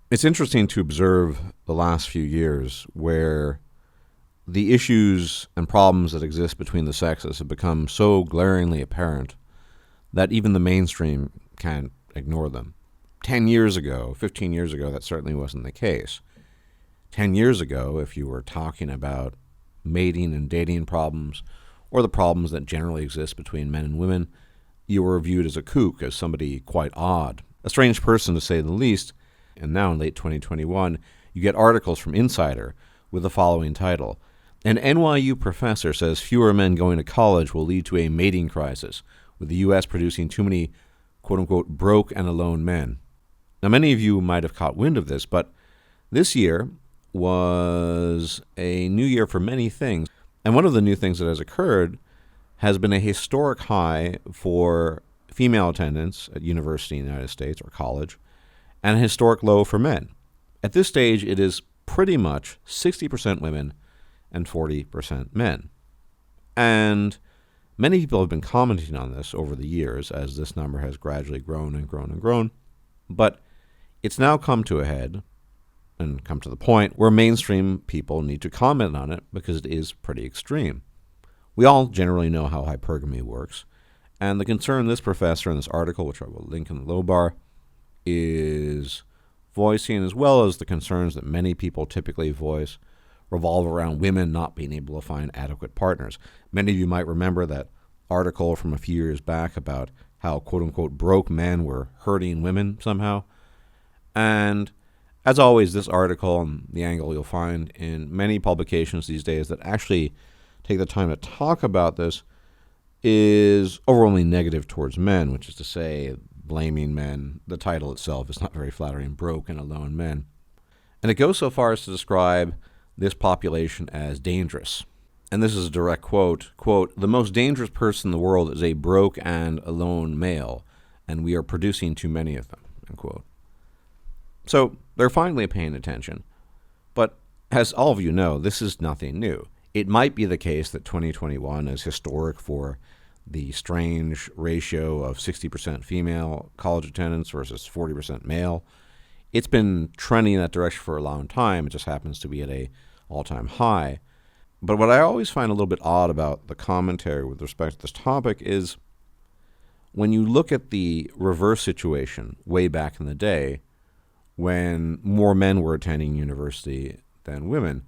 It's interesting to observe the last few years where the issues and problems that exist between the sexes have become so glaringly apparent that even the mainstream can't ignore them. 10 years ago, 15 years ago, that certainly wasn't the case. 10 years ago, if you were talking about mating and dating problems or the problems that generally exist between men and women, you were viewed as a kook, as somebody quite odd, a strange person to say the least. And now in late 2021, you get articles from Insider with the following title: An NYU professor says fewer men going to college will lead to a mating crisis, with the U.S. producing too many quote-unquote broke and alone men. Now, many of you might have caught wind of this, but this year was a new year for many things. And one of the new things that has occurred has been a historic high for female attendance at university in the United States or college, and a historic low for men. At this stage, it is pretty much 60% women and 40% men. And many people have been commenting on this over the years as this number has gradually grown and grown and grown. But it's now come to a head and come to the point where mainstream people need to comment on it because it is pretty extreme. We all generally know how hypergamy works, and the concern this professor in this article, which I will link in the low bar, is voicing, as well as the concerns that many people typically voice, revolve around women not being able to find adequate partners. Many of you might remember that article from a few years back about how quote-unquote broke men were hurting women somehow. And as always, this article and the angle you'll find in many publications these days that actually take the time to talk about this is overwhelmingly negative towards men, which is to say, blaming men. The title itself is not very flattering, broke and alone men. And it goes so far as to describe this population as dangerous. And this is a direct quote, "The most dangerous person in the world is a broke and alone male, and we are producing too many of them," end quote. So they're finally paying attention. But as all of you know, this is nothing new. It might be the case that 2021 is historic for the strange ratio of 60% female college attendance versus 40% male. It's been trending in that direction for a long time. It just happens to be at a all-time high. But what I always find a little bit odd about the commentary with respect to this topic is when you look at the reverse situation way back in the day when more men were attending university than women.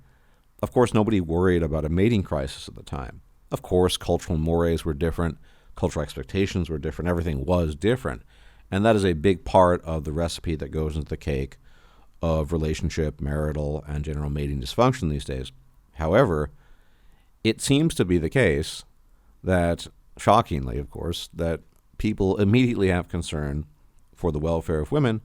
Of course, nobody worried about a mating crisis at the time. Of course, cultural mores were different, cultural expectations were different, everything was different. And that is a big part of the recipe that goes into the cake of relationship, marital, and general mating dysfunction these days. However, it seems to be the case that, shockingly, of course, that people immediately have concern for the welfare of women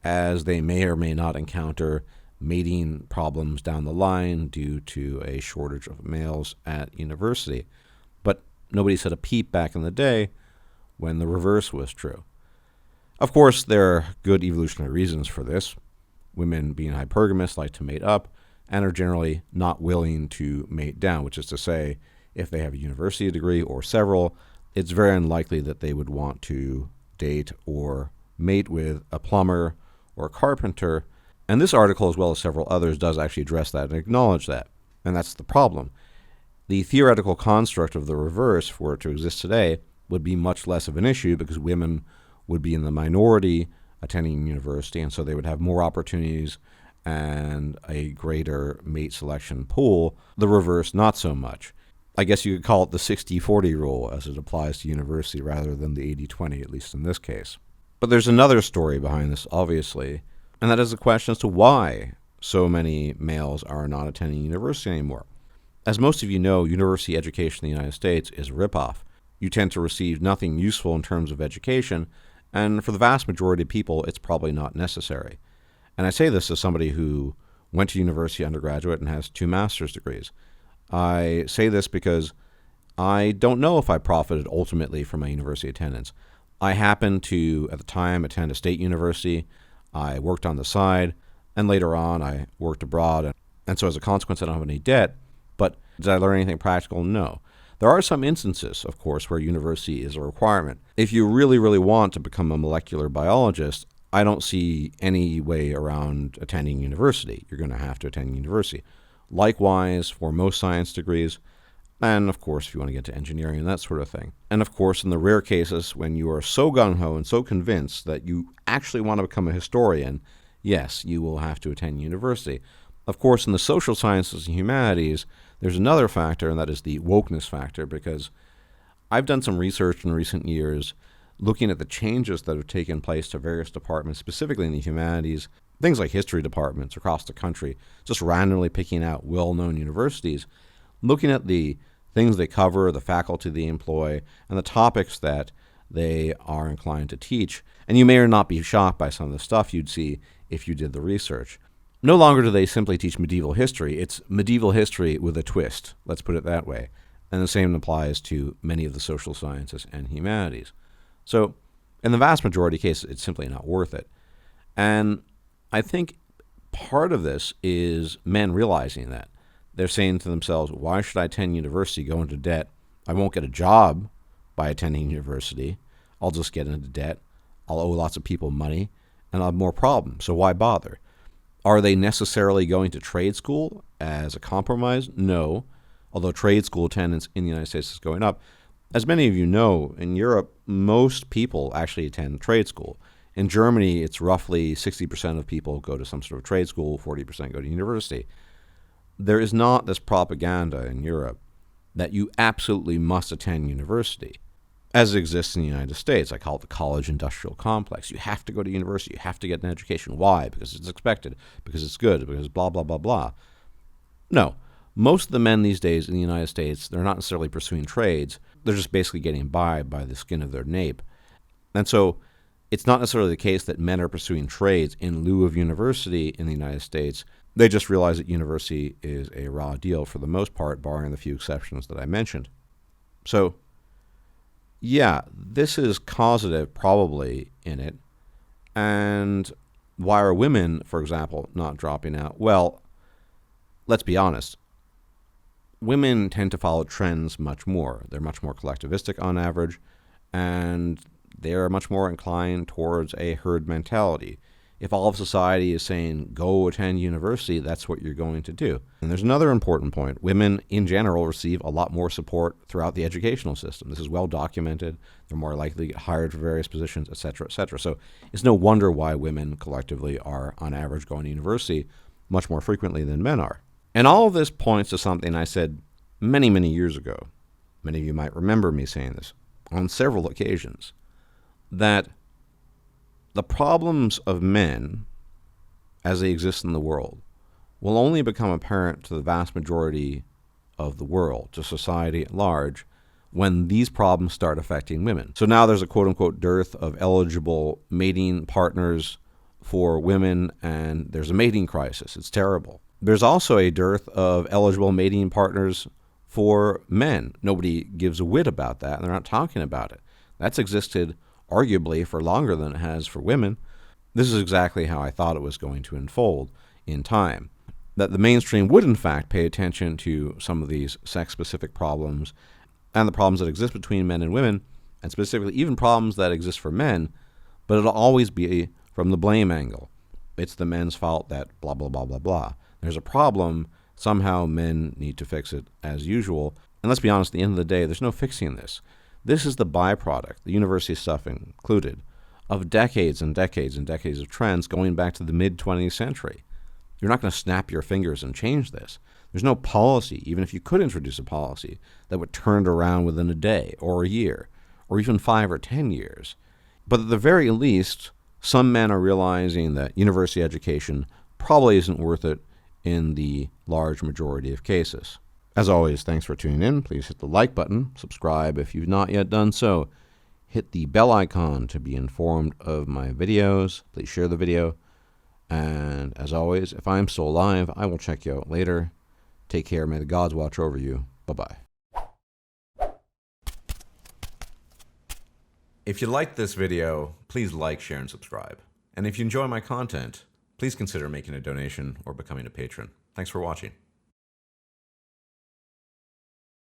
as they may or may not encounter mating problems down the line due to a shortage of males at university. But nobody said a peep back in the day when the reverse was true. Of course, there are good evolutionary reasons for this. Women, being hypergamous, like to mate up and are generally not willing to mate down, which is to say, if they have a university degree or several, it's very unlikely that they would want to date or mate with a plumber or a carpenter. And this article, as well as several others, does actually address that and acknowledge that. And that's the problem. The theoretical construct of the reverse, for it to exist today, would be much less of an issue because women would be in the minority attending university, and so they would have more opportunities and a greater mate selection pool. The reverse, not so much. I guess you could call it the 60-40 rule as it applies to university rather than the 80-20, at least in this case. But there's another story behind this, obviously, and that is the question as to why so many males are not attending university anymore. As most of you know, university education in the United States is a ripoff. You tend to receive nothing useful in terms of education, and for the vast majority of people, it's probably not necessary. And I say this as somebody who went to university undergraduate and has 2 master's degrees. I say this because I don't know if I profited ultimately from my university attendance. I happened to, at the time, attend a state university. I worked on the side, and later on I worked abroad. And so as a consequence, I don't have any debt. But did I learn anything practical? No. There are some instances, of course, where university is a requirement. If you really, really want to become a molecular biologist, I don't see any way around attending university. You're going to have to attend university. Likewise, for most science degrees, and of course, if you want to get to engineering and that sort of thing. And of course, in the rare cases when you are so gung-ho and so convinced that you actually want to become a historian, yes, you will have to attend university. Of course, in the social sciences and humanities, there's another factor, and that is the wokeness factor, because I've done some research in recent years looking at the changes that have taken place to various departments, specifically in the humanities, things like history departments across the country, just randomly picking out well-known universities, looking at the things they cover, the faculty they employ, and the topics that they are inclined to teach. And you may or not be shocked by some of the stuff you'd see if you did the research. No longer do they simply teach medieval history. It's medieval history with a twist, let's put it that way. And the same applies to many of the social sciences and humanities. So in the vast majority of cases, it's simply not worth it. And I think part of this is men realizing that. They're saying to themselves, why should I attend university, go into debt? I won't get a job by attending university. I'll just get into debt. I'll owe lots of people money, and I'll have more problems. So why bother? Are they necessarily going to trade school as a compromise? No, although trade school attendance in the United States is going up. As many of you know, in Europe, most people actually attend trade school. In Germany, it's roughly 60% of people go to some sort of trade school, 40% go to university. There is not this propaganda in Europe that you absolutely must attend university, as it exists in the United States. I call it the college industrial complex. You have to go to university. You have to get an education. Why? Because it's expected, because it's good, because blah, blah, blah, blah. No. Most of the men these days in the United States, they're not necessarily pursuing trades. They're just basically getting by the skin of their nape. And so it's not necessarily the case that men are pursuing trades in lieu of university in the United States. They just realize that university is a raw deal for the most part, barring the few exceptions that I mentioned. So, yeah, this is causative probably in it. And why are women, for example, not dropping out? Well, let's be honest. Women tend to follow trends much more. They're much more collectivistic on average, and they're much more inclined towards a herd mentality. If all of society is saying, go attend university, that's what you're going to do. And there's another important point. Women, in general, receive a lot more support throughout the educational system. This is well documented. They're more likely to get hired for various positions, et cetera, et cetera. So it's no wonder why women collectively are, on average, going to university much more frequently than men are. And all of this points to something I said many, many years ago. Many of you might remember me saying this on several occasions, that the problems of men as they exist in the world will only become apparent to the vast majority of the world, to society at large, when these problems start affecting women. So now there's a quote-unquote dearth of eligible mating partners for women, and there's a mating crisis. It's terrible. There's also a dearth of eligible mating partners for men. Nobody gives a whit about that, and they're not talking about it. That's existed arguably for longer than it has for women. This is exactly how I thought it was going to unfold in time. That the mainstream would in fact pay attention to some of these sex-specific problems and the problems that exist between men and women, and specifically even problems that exist for men, but it'll always be from the blame angle. It's the men's fault that blah, blah, blah, blah, blah. There's a problem, somehow men need to fix it as usual. And let's be honest, at the end of the day, there's no fixing this. This is the byproduct, the university stuff included, of decades and decades and decades of trends going back to the mid-20th century. You're not going to snap your fingers and change this. There's no policy, even if you could introduce a policy, that would turn it around within a day or a year or even 5 or 10 years. But at the very least, some men are realizing that university education probably isn't worth it in the large majority of cases. As always, thanks for tuning in. Please hit the like button, subscribe if you've not yet done so. Hit the bell icon to be informed of my videos. Please share the video. And as always, if I'm still alive, I will check you out later. Take care. May the gods watch over you. Bye-bye. If you liked this video, please like, share, and subscribe. And if you enjoy my content, please consider making a donation or becoming a patron. Thanks for watching.